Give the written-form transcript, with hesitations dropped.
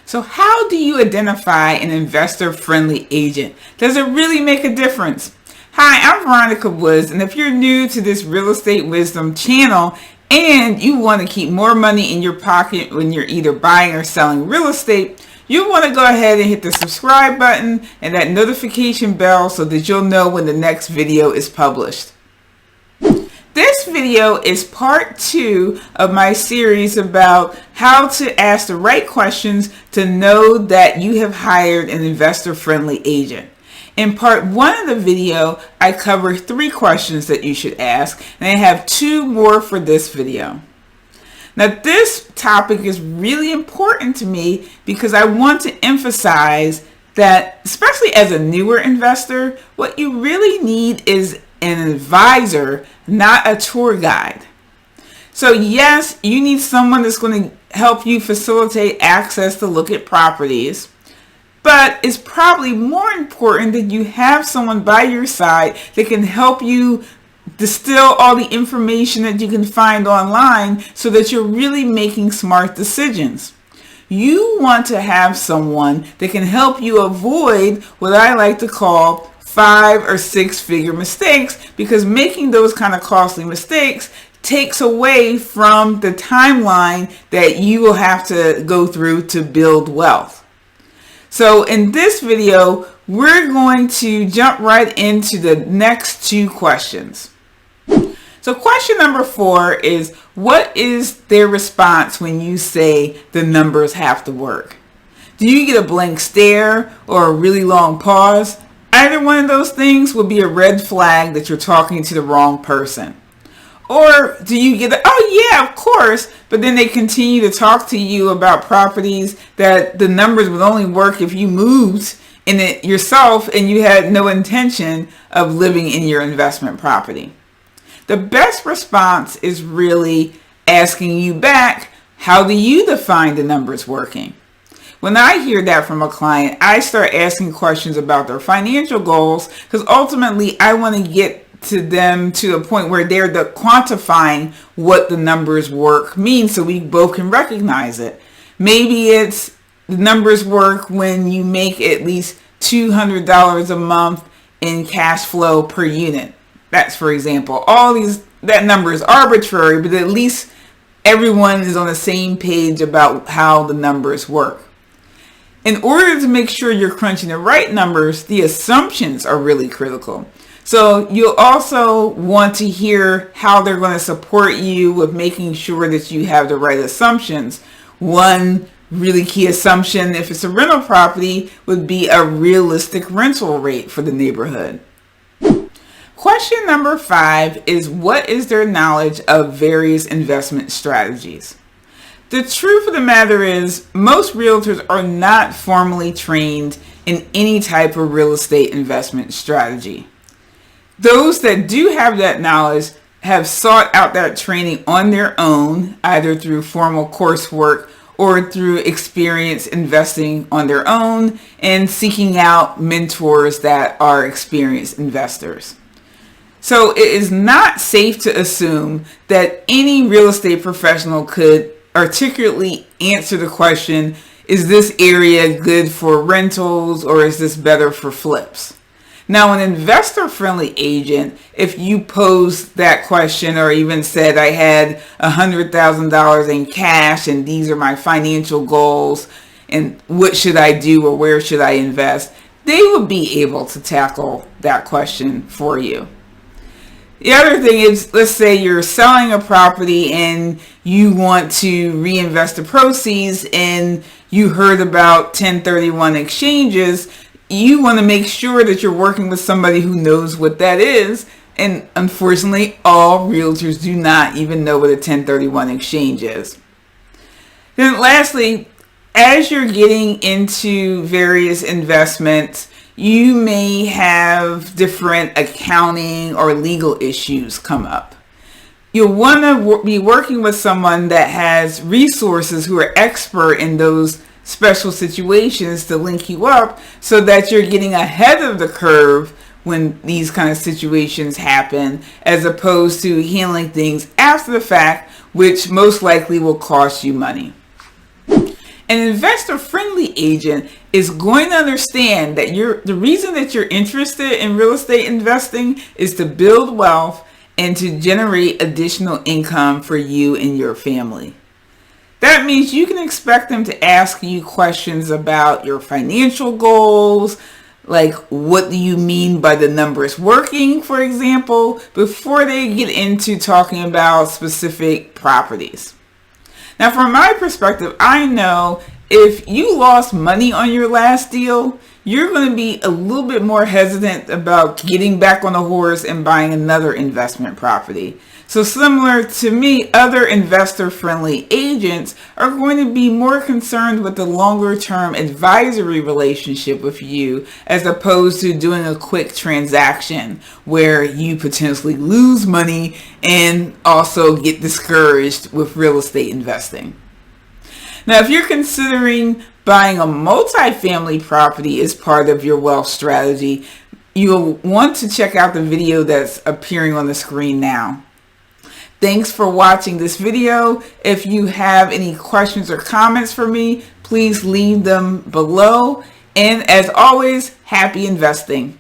So how do you identify an investor-friendly agent? Does it really make a difference? Hi, I'm Veronica Woods, and if you're new to this Real Estate Wisdom channel and you want to keep more money in your pocket when you're either buying or selling real estate, you want to go ahead and hit the subscribe button and that notification bell so that you'll know when the next video is published. This video is part 2 of my series about how to ask the right questions to know that you have hired an investor-friendly agent. In part 1 of the video, I cover 3 questions that you should ask, and I have 2 more for this video. Now, this topic is really important to me because I want to emphasize that, especially as a newer investor, what you really need is an advisor, not a tour guide. So yes, you need someone that's going to help you facilitate access to look at properties, but it's probably more important that you have someone by your side that can help you distill all the information that you can find online so that you're really making smart decisions. You want to have someone that can help you avoid what I like to call 5 or 6 figure mistakes, because making those kind of costly mistakes takes away from the timeline that you will have to go through to build wealth. So in this video, we're going to jump right into the next 2 questions. So question number 4 is, what is their response when you say the numbers have to work? Do you get a blank stare or a really long pause? Either one of those things will be a red flag that you're talking to the wrong person. Or do you get oh yeah, of course, but then they continue to talk to you about properties that the numbers would only work if you moved in it yourself and you had no intention of living in your investment property. The best response is really asking you back, how do you define the numbers working? When I hear that from a client, I start asking questions about their financial goals, because ultimately I want to get to them to a point where they're quantifying what the numbers work means so we both can recognize it. Maybe it's the numbers work when you make at least $200 a month in cash flow per unit. That's, for example, that number is arbitrary, but at least everyone is on the same page about how the numbers work. In order to make sure you're crunching the right numbers, the assumptions are really critical. So you'll also want to hear how they're going to support you with making sure that you have the right assumptions. One really key assumption, if it's a rental property, would be a realistic rental rate for the neighborhood. Question number 5 is, what is their knowledge of various investment strategies? The truth of the matter is, most realtors are not formally trained in any type of real estate investment strategy. Those that do have that knowledge have sought out that training on their own, either through formal coursework or through experience investing on their own and seeking out mentors that are experienced investors. So it is not safe to assume that any real estate professional could articulately answer the question, is this area good for rentals or is this better for flips? Now, an investor-friendly agent, if you posed that question or even said I had $100,000 in cash and these are my financial goals and what should I do or where should I invest, they would be able to tackle that question for you. The other thing is, let's say you're selling a property and you want to reinvest the proceeds and you heard about 1031 exchanges. You want to make sure that you're working with somebody who knows what that is. And unfortunately, all realtors do not even know what a 1031 exchange is. Then lastly, as you're getting into various investments, you may have different accounting or legal issues come up. You'll want to be working with someone that has resources who are expert in those special situations to link you up so that you're getting ahead of the curve when these kind of situations happen, as opposed to handling things after the fact, which most likely will cost you money. An investor-friendly agent is going to understand that the reason that you're interested in real estate investing is to build wealth and to generate additional income for you and your family. That means you can expect them to ask you questions about your financial goals, like what do you mean by the numbers working, for example, before they get into talking about specific properties. Now, from my perspective, I know if you lost money on your last deal, you're going to be a little bit more hesitant about getting back on the horse and buying another investment property. So similar to me, other investor-friendly agents are going to be more concerned with the longer-term advisory relationship with you as opposed to doing a quick transaction where you potentially lose money and also get discouraged with real estate investing. Now, if you're considering buying a multifamily property as part of your wealth strategy, you'll want to check out the video that's appearing on the screen now. Thanks for watching this video. If you have any questions or comments for me, please leave them below. And as always, happy investing.